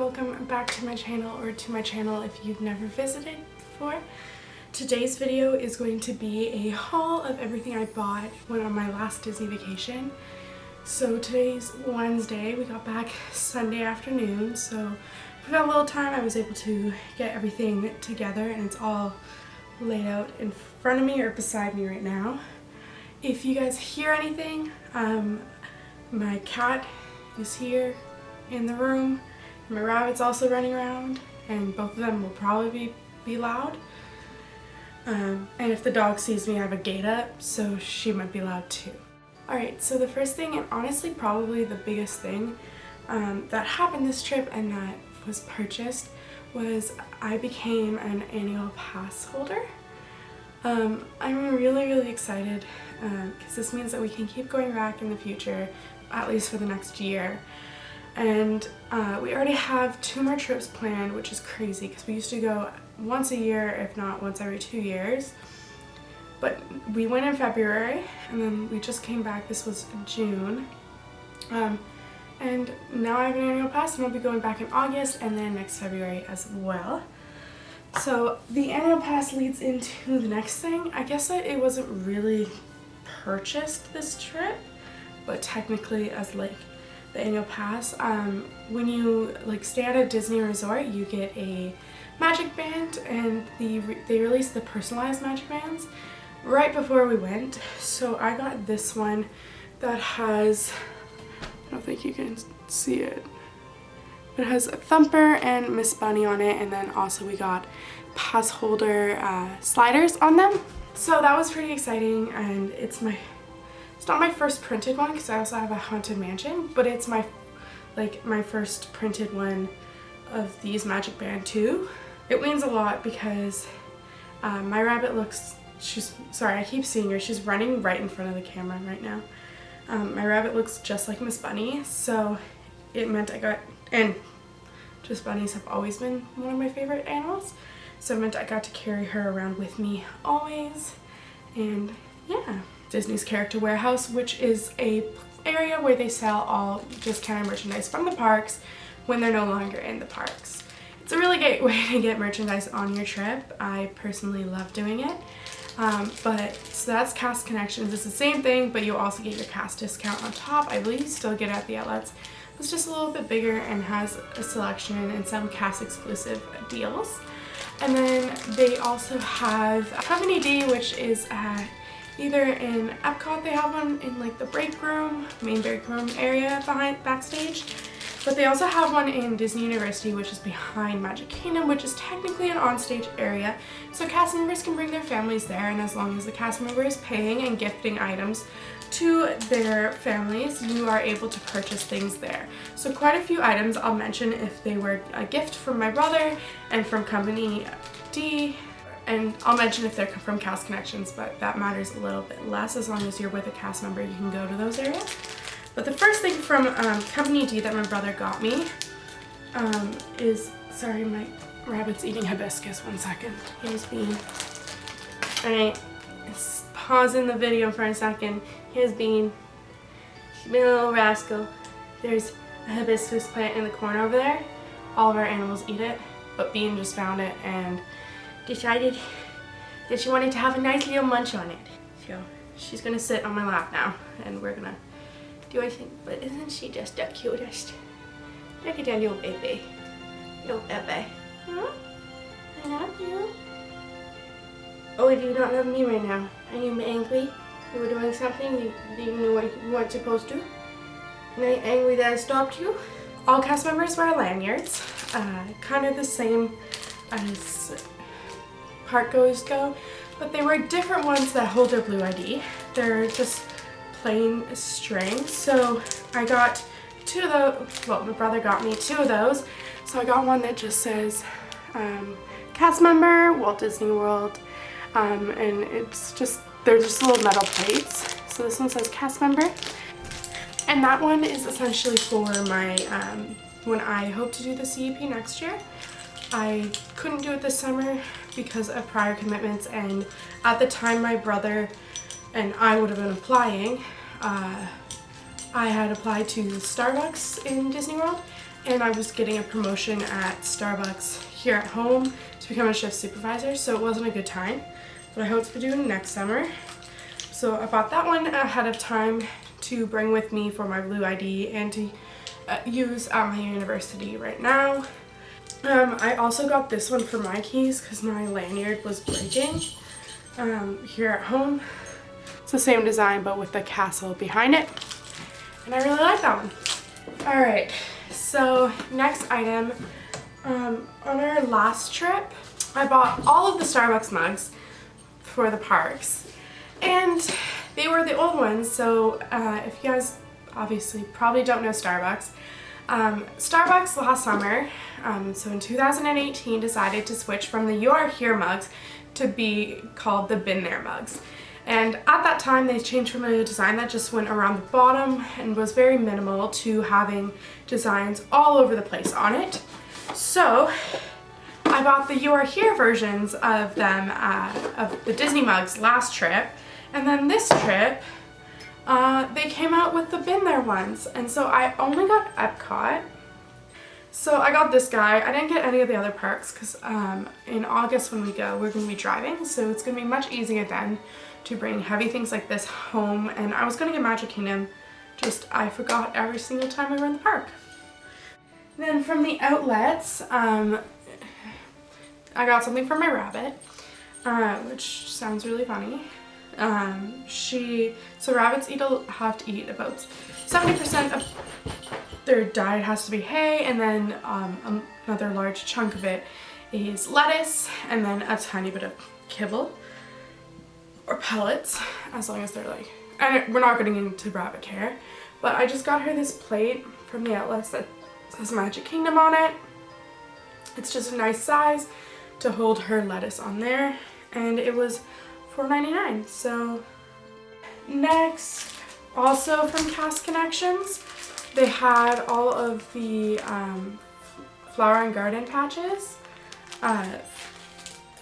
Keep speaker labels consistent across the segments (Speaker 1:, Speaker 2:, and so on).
Speaker 1: welcome back to my channel, or to my channel if you've never visited before. Today's video is going to be a haul of everything I bought when on my last Disney vacation. So today's Wednesday, we got back Sunday afternoon, so for that little time I was able to get everything together, and it's all laid out in front of me or beside me right now. If you guys hear anything, my cat is here in the room. My rabbit's also running around, and both of them will probably be loud. And if the dog sees me, I have a gate up, so she might be loud too. Alright, so the first thing, and honestly probably the biggest thing that happened this trip and that was purchased, was I became an annual pass holder. I'm really excited because this means that we can keep going back in the future, at least for the next year. And we already have 2 more trips planned, which is crazy because we used to go once a year, if not once every 2 years. But we went in February, and then we just came back. This was June. And now I have an annual pass, and I'll be going back in August and then next February as well. So the annual pass leads into the next thing. I guess that it wasn't really purchased this trip, but technically as like the annual pass, when you like stay at a Disney resort, you get a magic band, and they released the personalized magic bands right before we went. So I got this one that has, I don't think you can see it, it has a Thumper and Miss Bunny on it, and then also we got pass holder sliders on them. So that was pretty exciting, and it's not my first printed one because I also have a Haunted Mansion, but it's my first printed one of these Magic Band too. It means a lot because my rabbit looks, sorry I keep seeing her, she's running right in front of the camera right now. My rabbit looks just like Miss Bunny, so it meant I got, and just bunnies have always been one of my favorite animals, so it meant I got to carry her around with me always. And yeah, Disney's Character Warehouse, which is a area where they sell all discounted merchandise from the parks when they're no longer in the parks. It's a really great way to get merchandise on your trip. I personally love doing it. So that's Cast Connections. It's the same thing, but you also get your cast discount on top. I believe you still get it at the outlets. It's just a little bit bigger and has a selection and some cast exclusive deals. And then they also have Company D, which is either in Epcot, they have one in like the break room, main break room area backstage. But they also have one in Disney University, which is behind Magic Kingdom, which is technically an onstage area. So cast members can bring their families there, and as long as the cast member is paying and gifting items to their families, you are able to purchase things there. So quite a few items I'll mention if they were a gift from my brother and from Company D. And I'll mention if they're from Cast Connections, but that matters a little bit less. As long as you're with a cast member, you can go to those areas. But the first thing from Company D that my brother got me is, sorry, my rabbit's eating hibiscus, 1 second. Here's Bean. Alright, let's pause in the video for a second. Here's Bean. She's been a little rascal. There's a hibiscus plant in the corner over there. All of our animals eat it, but Bean just found it and decided that she wanted to have a nice little munch on it. So she's gonna sit on my lap now, and we're gonna do our thing. But isn't she just the cutest? Look at that little baby. Little baby. I love you. Oh, do you not love me right now? Are you angry? You were doing something you didn't know what you weren't supposed to? And are you angry that I stopped you? All cast members wear lanyards, kind of the same as park goers go, but they wear different ones that hold their blue ID. They're just plain string. So I got 2 of those, well, my brother got me 2 of those. So I got one that just says cast member, Walt Disney World, and they're just little metal plates. So this one says cast member, and that one is essentially for my when I hope to do the CEP next year. I couldn't do it this summer because of prior commitments, and at the time my brother and I would have been applying, I had applied to Starbucks in Disney World, and I was getting a promotion at Starbucks here at home to become a shift supervisor, so it wasn't a good time, but I hope to be doing it next summer. So I bought that one ahead of time to bring with me for my blue ID and to use at my university right now. I also got this one for my keys because my lanyard was breaking here at home. It's the same design but with the castle behind it, and I really like that one. Alright, so next item, on our last trip I bought all of the Starbucks mugs for the parks, and they were the old ones. So if you guys obviously probably don't know Starbucks, Starbucks last summer, so in 2018, decided to switch from the You Are Here mugs to be called the Been There mugs. And at that time they changed from a design that just went around the bottom and was very minimal to having designs all over the place on it. So I bought the You Are Here versions of them, of the Disney mugs last trip, and then this trip they came out with the Been There ones, and so I only got Epcot. So I got this guy. I didn't get any of the other parks because in August when we go, we're going to be driving, so it's going to be much easier then to bring heavy things like this home. And I was going to get Magic Kingdom, just I forgot every single time we were in the park. Then from the outlets, I got something for my rabbit, which sounds really funny. So rabbits have to eat about 70% of their diet has to be hay, and then another large chunk of it is lettuce, and then a tiny bit of kibble or pellets, as long as they're like, and we're not getting into rabbit care, but I just got her this plate from the outlets that says Magic Kingdom on it. It's just a nice size to hold her lettuce on there, and it was $4.99. So next, also from Cast Connections, they had all of the flower and garden patches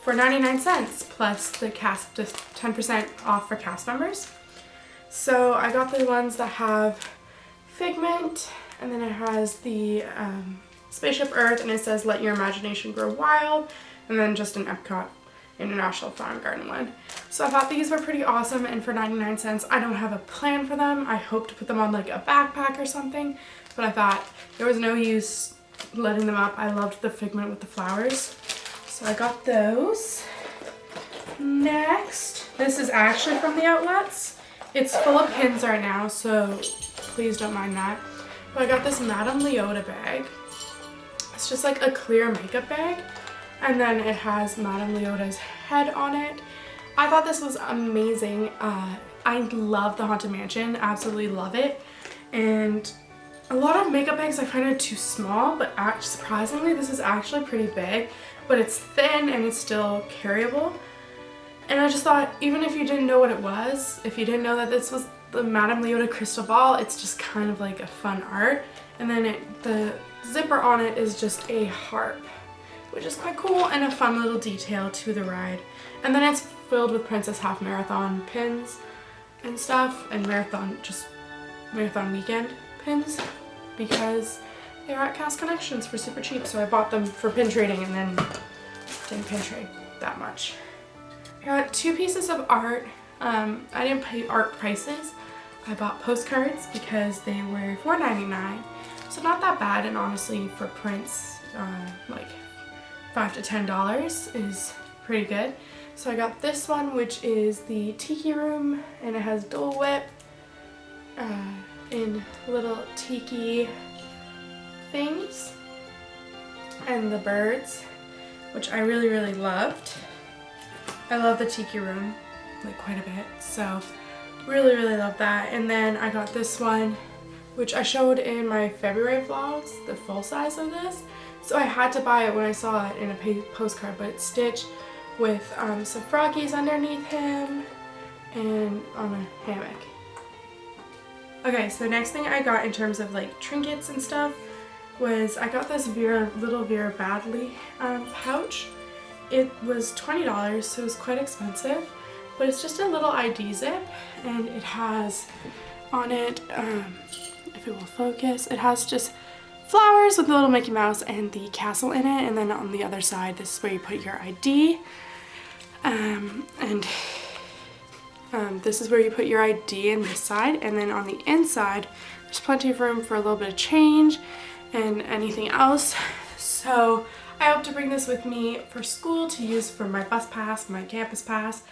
Speaker 1: for 99 cents plus the cast, just 10% off for cast members. So I got the ones that have Figment, and then it has the Spaceship Earth, and it says Let Your Imagination Grow Wild, and then just an Epcot International Flower and Garden one. So I thought these were pretty awesome, and for 99 cents, I don't have a plan for them. I hope to put them on like a backpack or something, but I thought there was no use letting them up. I loved the Figment with the flowers, so I got those. Next, this is actually from the outlets. It's full of pins right now, so please don't mind that. But I got this Madame Leota bag. It's just like a clear makeup bag, and then it has Madame Leota's head on it. I thought this was amazing. I love the Haunted Mansion, absolutely love it. And a lot of makeup bags I find are too small, but surprisingly this is actually pretty big, but it's thin and it's still carryable. And I just thought, even if you didn't know what it was, if you didn't know that this was the Madame Leota crystal ball, it's just kind of like a fun art. And then the zipper on it is just a harp, which is quite cool and a fun little detail to the ride. And then it's filled with Princess Half Marathon pins and stuff, and marathon weekend pins, because they're at Cast Connections for super cheap. So I bought them for pin trading and then didn't pin trade that much. I got two pieces of art. I didn't pay art prices. I bought postcards because they were $4.99, so not that bad, and honestly for prints, like $5 to $10 is pretty good. So I got this one, which is the Tiki Room, and it has Dole Whip in little tiki things, and the birds, which I really, really loved. I love the Tiki Room like quite a bit, so really, really love that. And then I got this one, which I showed in my February vlogs, the full size of this. So I had to buy it when I saw it in a postcard, but it's stitched with some froggies underneath him and on a hammock. Okay, so next thing I got in terms of like trinkets and stuff was I got this little Vera Badley pouch. It was $20, so it was quite expensive, but it's just a little ID zip, and it has on it, if it will focus, it has just flowers with the little Mickey Mouse and the castle in it, and then on the other side, this is where you put your ID. This is where you put your ID in this side, and then on the inside, there's plenty of room for a little bit of change and anything else. So I hope to bring this with me for school to use for my bus pass, my campus pass,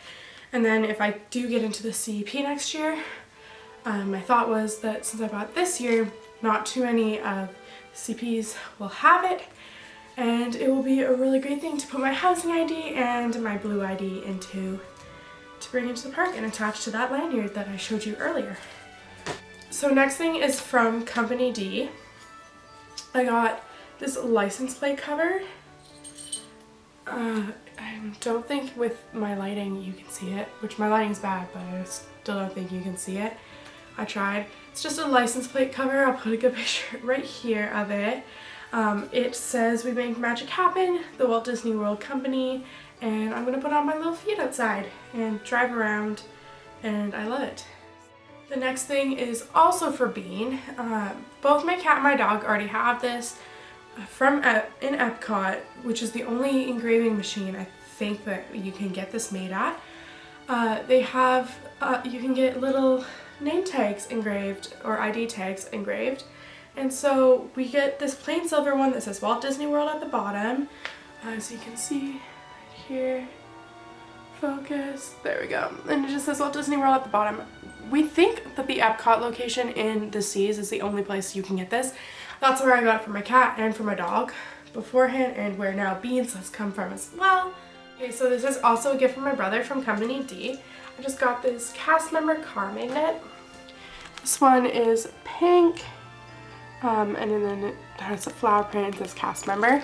Speaker 1: and then if I do get into the CEP next year, my thought was that since I bought this year, not too many of the CPs will have it, and it will be a really great thing to put my housing ID and my blue ID into to bring into the park and attach to that lanyard that I showed you earlier. So next thing is from Company D. I got this license plate cover. I don't think with my lighting you can see it, which my lighting's bad, but I still don't think you can see it. I tried. It's just a license plate cover. I'll put a good picture right here of it. It says "We Make Magic Happen, the Walt Disney World Company," and I'm gonna put on my little feet outside and drive around, and I love it. The next thing is also for Bean. Both my cat and my dog already have this from in Epcot, which is the only engraving machine I think that you can get this made at. They have, you can get little name tags engraved or ID tags engraved. And so we get this plain silver one that says Walt Disney World at the bottom. As you can see right here, focus, there we go. And it just says Walt Disney World at the bottom. We think that the Epcot location in the Seas is the only place you can get this. That's where I got it for my cat and for my dog beforehand, and where now Beans has come from as well. Okay, so this is also a gift from my brother from Company D. I just got this cast member car magnet. This one is pink, and then it has a flower print. It says cast member.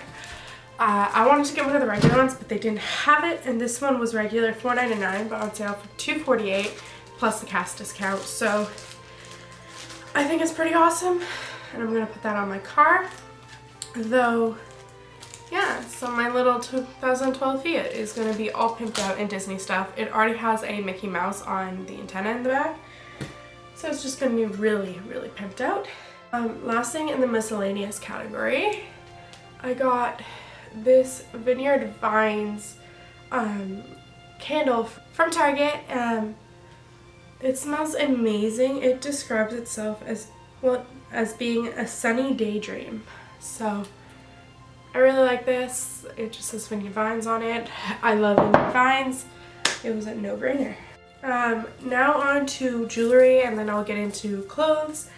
Speaker 1: I wanted to get one of the regular ones, but they didn't have it, and this one was regular $4.99, but on sale for $2.48 plus the cast discount. So I think it's pretty awesome, and I'm gonna put that on my car. Though, yeah, so my little 2012 Fiat is gonna be all pimped out in Disney stuff. It already has a Mickey Mouse on the antenna in the back, so it's just gonna be really, really pimped out. Last thing in the miscellaneous category, I got this Vineyard Vines candle from Target. It smells amazing. It describes itself as, well, as being a sunny daydream. So I really like this. It just says Vineyard Vines on it. I love Vineyard Vines. It was a no-brainer. Now on to jewelry, and then I'll get into clothes.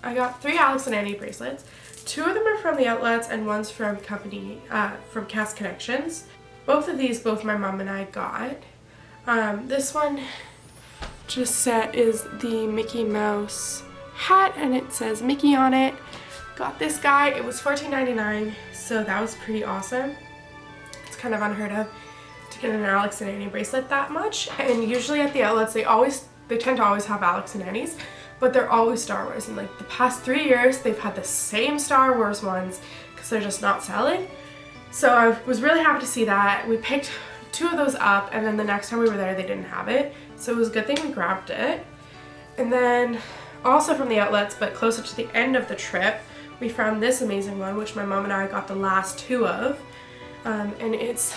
Speaker 1: I got 3 Alex and Annie bracelets. 2 of them are from the outlets and one's from company, from Cast Connections. Both of these, both my mom and I got. This one just is the Mickey Mouse hat, and it says Mickey on it. Got this guy. It was $14.99, so that was pretty awesome. It's kind of unheard of to get an Alex and Annie bracelet that much, and usually at the outlets they tend to always have Alex and Annie's, but they're always Star Wars, and like the past 3 years they've had the same Star Wars ones because they're just not selling. So I was really happy to see that. We picked 2 of those up, and then the next time we were there they didn't have it, so it was a good thing we grabbed it. And then also from the outlets, but closer to the end of the trip, we found this amazing one, which my mom and I got the last 2 of, and it's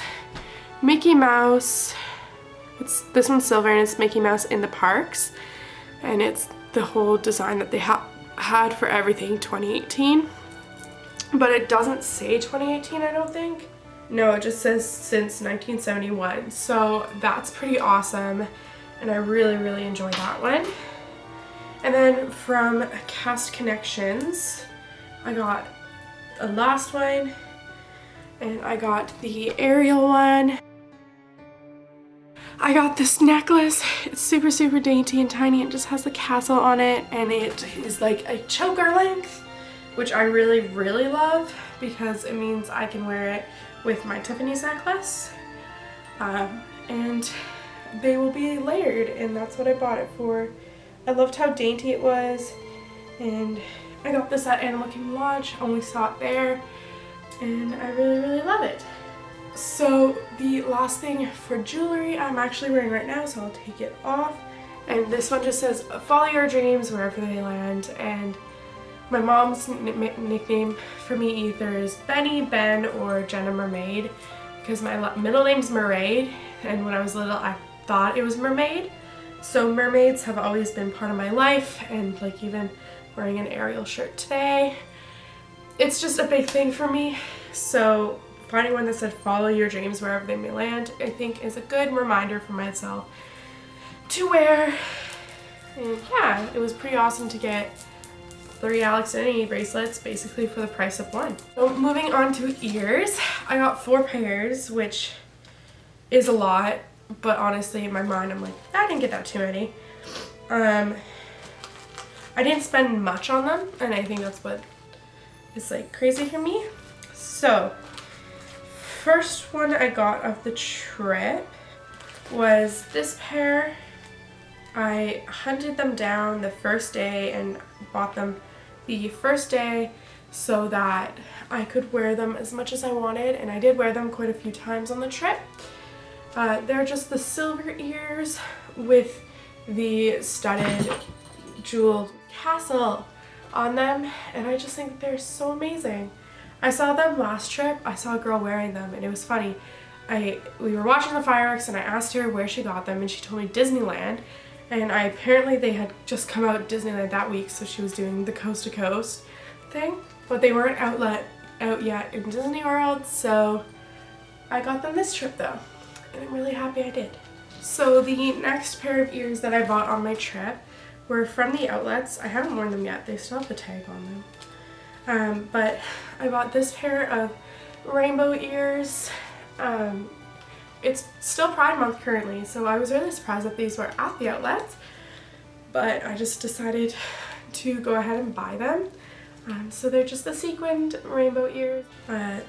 Speaker 1: Mickey Mouse. This one's silver, and it's Mickey Mouse in the parks, and it's the whole design that they had for everything 2018, but it doesn't say 2018, I don't think. No, it just says since 1971, so that's pretty awesome, and I really, really enjoyed that one. And then from Cast Connections, I got a last one, and I got the Ariel one. I got this necklace. It's super, super dainty and tiny. It just has the castle on it, and it is like a choker length, which I really, really love because it means I can wear it with my Tiffany's necklace. And they will be layered, and that's what I bought it for. I loved how dainty it was, and I got this at Animal Kingdom Lodge, only saw it there, and I really, really love it. So the last thing for jewelry I'm actually wearing right now, so I'll take it off. And this one just says, follow your dreams wherever they land. And My mom's nickname for me either is Benny, Ben, or Jenna Mermaid, because my middle name's Mermaid, and when I was little I thought it was Mermaid. So mermaids have always been part of my life, and like even wearing an Ariel shirt today, it's just a big thing for me. So finding one that said follow your dreams wherever they may land, I think is a good reminder for myself to wear. And yeah, it was pretty awesome to get 3 Alex and Annie bracelets basically for the price of one. So moving on to ears, I got 4 pairs, which is a lot, but honestly in my mind I'm like, I didn't get that too many. I didn't spend much on them, and I think that's what is like crazy for me. So first one I got of the trip was this pair. I hunted them down the first day and bought them the first day so that I could wear them as much as I wanted, and I did wear them quite a few times on the trip. They're just the silver ears with the studded jeweled castle on them, and I just think they're so amazing. I saw them last trip. I saw a girl wearing them, and it was funny. We were watching the fireworks, and I asked her where she got them, and she told me Disneyland. And apparently they had just come out at Disneyland that week, so she was doing the coast to coast thing. But they weren't out yet in Disney World, so I got them this trip though. And I'm really happy I did. So the next pair of ears that I bought on my trip were from the outlets. I haven't worn them yet. They still have the tag on them. But I bought this pair of rainbow ears. It's still Pride Month currently, so I was really surprised that these were at the outlets, but I just decided to go ahead and buy them. So they're just the sequined rainbow ears.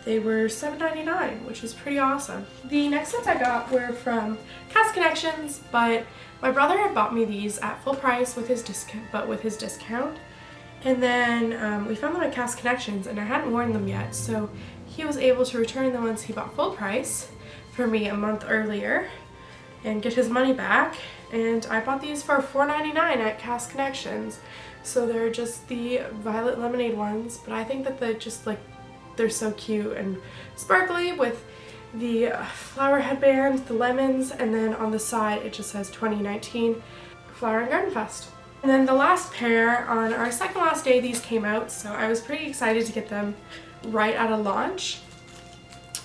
Speaker 1: They were $7.99, which is pretty awesome. The next ones I got were from Cast Connections, but my brother had bought me these at full price with his discount. And then we found them at Cast Connections, and I hadn't worn them yet, so he was able to return the ones he bought full price for me a month earlier and get his money back. And I bought these for $4.99 at Cast Connections. So they're just the violet lemonade ones, but I think that they're so cute and sparkly with the flower headband, the lemons, and then on the side it just says 2019 Flower and Garden Fest. And then the last pair, on our second last day these came out, so I was pretty excited to get them right at a launch.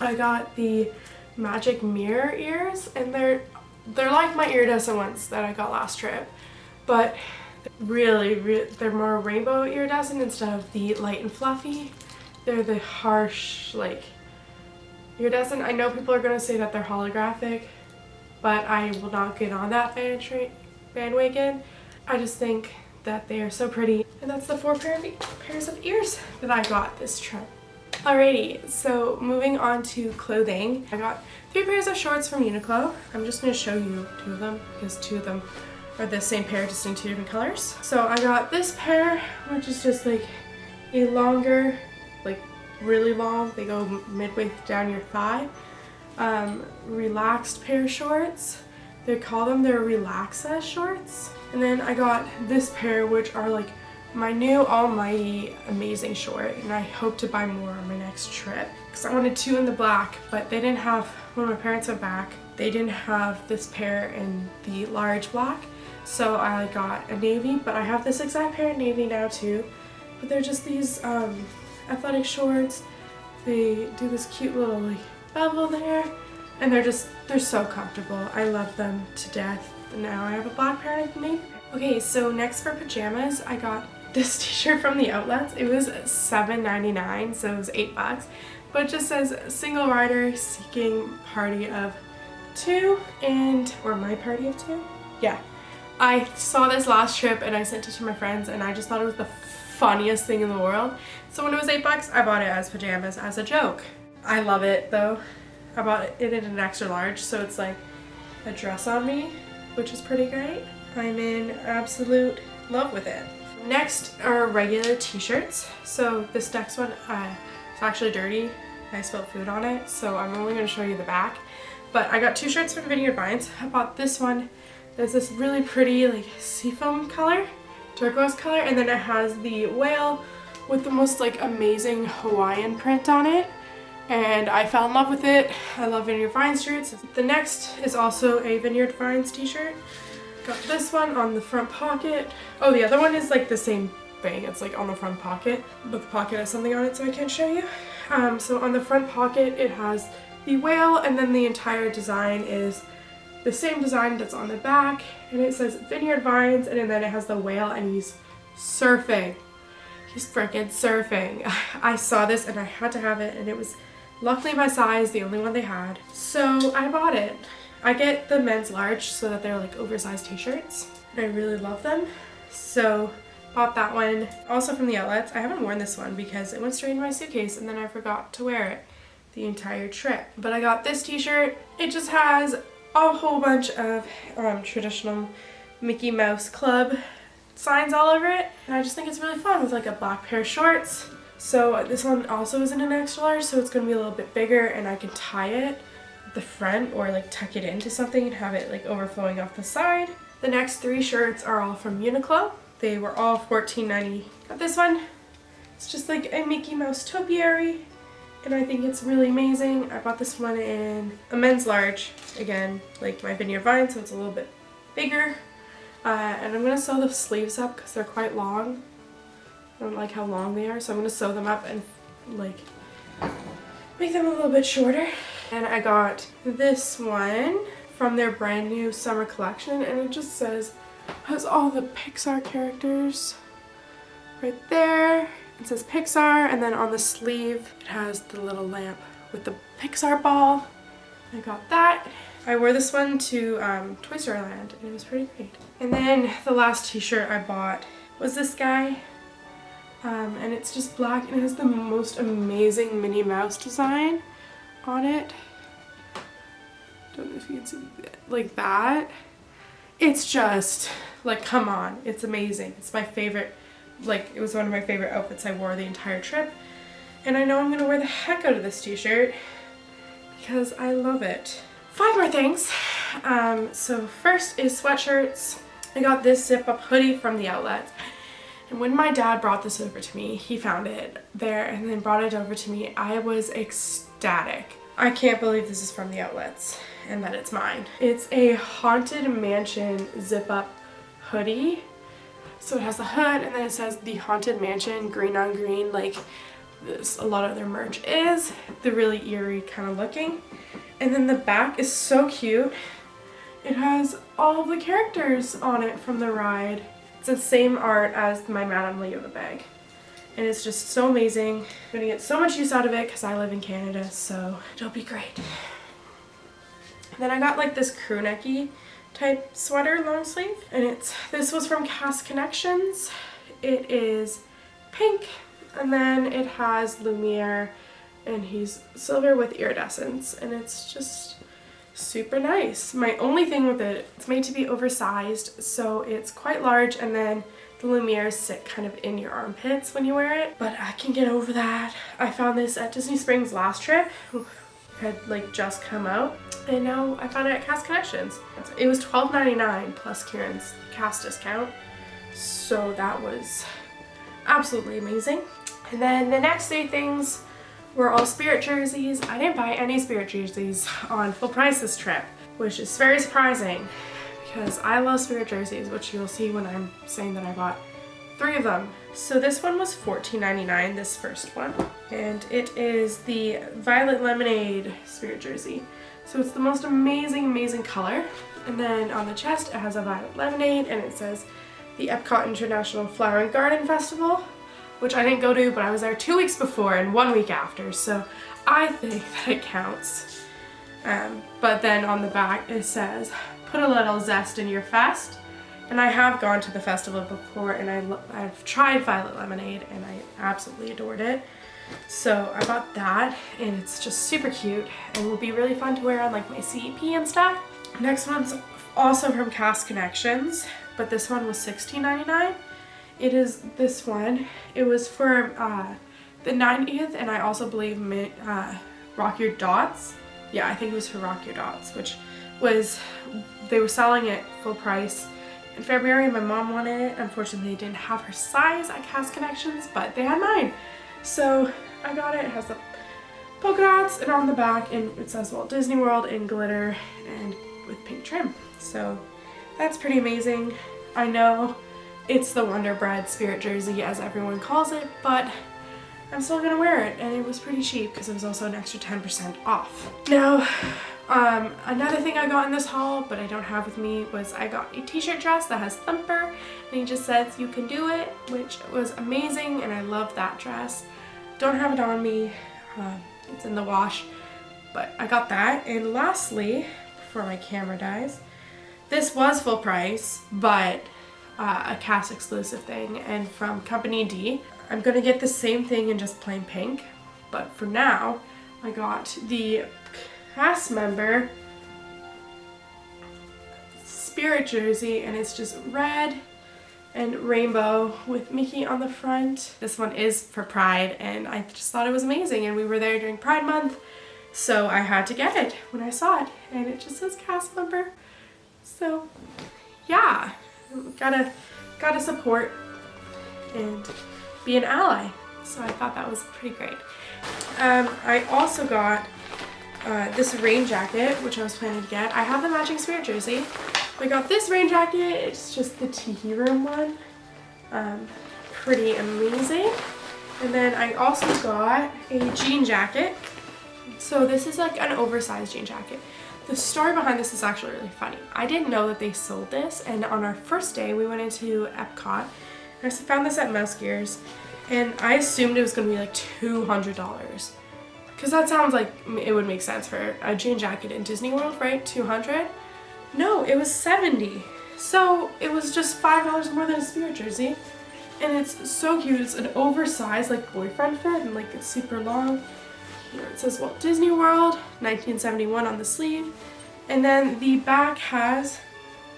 Speaker 1: I got the Magic Mirror ears, and they're like my iridescent ones that I got last trip, but really they're more rainbow iridescent instead of the light and fluffy. They're the harsh like iridescent. I know people are going to say that they're holographic, but I will not get on that bandwagon. I just think that they are so pretty, and that's the 4 pairs of ears that I got this trip. Alrighty, so moving on to clothing. I got 3 pairs of shorts from Uniqlo. I'm just going to show you 2 of them because 2 of them are the same pair, just in 2 different colors. So I got this pair, which is just like a longer, like really long, they go midway down your thigh, relaxed pair of shorts. They call them their Relaxa shorts. And then I got this pair, which are like my new almighty amazing short, and I hope to buy more on my next trip because I wanted 2 in the black, but they didn't have, when my parents went back, they didn't have this pair in the large black, so I got a navy, but I have this exact pair in navy now too. But they're just these athletic shorts. They do this cute little like bevel there, and they're so comfortable. I love them to death. Now I have a black pair underneath. Okay, so next for pajamas, I got this t-shirt from the outlets. It was $7.99, so it was $8, but it just says single rider seeking party of 2, or my party of 2. Yeah, I saw this last trip and I sent it to my friends, and I just thought it was the funniest thing in the world. So when it was $8, I bought it as pajamas as a joke. I love it though. I bought it in an extra large, so it's like a dress on me, which is pretty great. I'm in absolute love with it. Next are regular t-shirts. So this next one is actually dirty. I spilled food on it, so I'm only going to show you the back. But I got 2 shirts from Vineyard Vines. I bought this one. There's this really pretty like seafoam color, turquoise color, and then it has the whale with the most like amazing Hawaiian print on it, and I fell in love with it. I love Vineyard Vines shirts. The next is also a Vineyard Vines t-shirt. Got this one on the front pocket. Oh, the other one is like the same thing. It's like on the front pocket, but the pocket has something on it so I can't show you. So on the front pocket it has the whale, and then the entire design is the same design that's on the back, and it says Vineyard Vines, and then it has the whale and he's surfing. He's freaking surfing. I saw this and I had to have it, and it was luckily my size, the only one they had. So I bought it. I get the men's large so that they're like oversized t-shirts, and I really love them. So bought that one. Also from the outlets. I haven't worn this one because it went straight in my suitcase and then I forgot to wear it the entire trip. But I got this t-shirt. It just has a whole bunch of traditional Mickey Mouse Club signs all over it, and I just think it's really fun with like a black pair of shorts. So this one also is in an extra large, so it's going to be a little bit bigger, and I can tie it at the front or like tuck it into something and have it like overflowing off the side. The next 3 shirts are all from Uniqlo. They were all $14.90. But this one, it's just like a Mickey Mouse topiary, and I think it's really amazing. I bought this one in a men's large, again, like my Vineyard Vine, so it's a little bit bigger. And I'm going to sew the sleeves up because they're quite long. I don't like how long they are, so I'm going to sew them up and like make them a little bit shorter. And I got this one from their brand new summer collection, and it just has all the Pixar characters right there. It says Pixar, and then on the sleeve it has the little lamp with the Pixar ball. I got that. I wore this one to Toy Story Land, and it was pretty great. And then the last t-shirt I bought was this guy, and it's just black, and it has the most amazing Minnie Mouse design on it. Don't know if you can see that. Like that. It's just like, come on, it's amazing. It's my favorite, like it was one of my favorite outfits I wore the entire trip, and I know I'm gonna wear the heck out of this t-shirt because I love it. 5 more things. So first is sweatshirts. I got this zip-up hoodie from the outlet, and when my dad brought this over to me, he found it there and then brought it over to me. I was ecstatic. I can't believe this is from the outlets and that it's mine. It's a Haunted Mansion zip-up hoodie. So it has the hood, and then it says the Haunted Mansion green on green, like this a lot of their merch is. The really eerie kind of looking. And then the back is so cute. It has all of the characters on it from the ride. It's the same art as my Madame Leota bag. And it's just so amazing. I'm gonna get so much use out of it because I live in Canada, so it'll be great. Then I got like this crew necky type sweater, long sleeve, and this was from Cast Connections. It is pink, and then it has Lumiere, and he's silver with iridescence, and it's just super nice. My only thing with it, it's made to be oversized, so it's quite large, and then the Lumieres sit kind of in your armpits when you wear it, but I can get over that. I found this at Disney Springs last trip. It had like just come out, and now I found it at Cast Connections. It was $12.99 plus Kieran's Cast discount, so that was absolutely amazing. And then the next 3 things were all Spirit jerseys. I didn't buy any Spirit jerseys on full price this trip, which is very surprising because I love Spirit jerseys, which you'll see when I'm saying that I bought 3 of them. So this one was $14.99, this first one, and it is the Violet Lemonade Spirit jersey. So it's the most amazing color, and then on the chest it has a violet lemonade, and it says the Epcot International Flower and Garden Festival, which I didn't go to, but I was there 2 weeks before and 1 week after, so I think that it counts. But then on the back it says, put a little zest in your fest. And I have gone to the festival before, and I've tried Violet Lemonade, and I absolutely adored it. So I bought that, and it's just super cute, and will be really fun to wear on like my CEP and stuff. Next one's also from Cast Connections, but this one was $16.99. It is this one. It was for the 90th, and I also believe Rock Your Dots. Yeah, I think it was for Rock Your Dots, which was, they were selling it full price In February, my mom wanted it. Unfortunately, they didn't have her size at Cast Connections, but they had mine. So I got it. It has the polka dots and on the back, and it says Walt Disney World in glitter and with pink trim. So that's pretty amazing. I know it's the Wonder Bread spirit jersey as everyone calls it, but I'm still gonna wear it, and it was pretty cheap because it was also an extra 10% off. Now, another thing I got in this haul, but I don't have with me, was I got a t-shirt dress that has Thumper, and he just says you can do it, which was amazing, and I love that dress. Don't have it on me, it's in the wash, but I got that. And lastly, before my camera dies, this was full price, but a Cast exclusive thing, and from Company D. I'm gonna get the same thing in just plain pink, but for now, I got the cast member spirit jersey, and it's just red and rainbow with Mickey on the front. This one is for Pride, and I just thought it was amazing, and we were there during Pride Month, so I had to get it when I saw it, and it just says cast member. So yeah, gotta support and be an ally. So I thought that was pretty great. I also got this rain jacket, which I was planning to get. I have the matching spirit jersey. I got this rain jacket. It's just the Tiki Room one. Pretty amazing. And then I also got a jean jacket. So this is like an oversized jean jacket. The story behind this is actually really funny. I didn't know that they sold this, and on our first day we went into Epcot, and I found this at Mouse Gears, and I assumed it was going to be like $200. Because that sounds like it would make sense for a jean jacket in Disney World, right? $200? No, it was $70. So it was just $5 more than a spirit jersey. And it's so cute. It's an oversized like boyfriend fit, and like it's super long. Here it says Walt Disney World, 1971 on the sleeve. And then the back has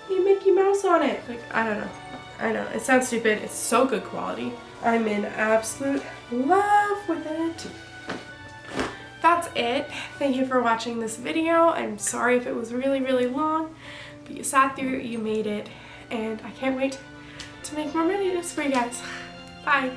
Speaker 1: the Mickey Mouse on it. Like, I don't know. I know, it sounds stupid. It's so good quality. I'm in absolute love with it. That's it. Thank you for watching this video. I'm sorry if it was really, really long, but you sat through it, you made it, and I can't wait to make more videos for you guys. Bye.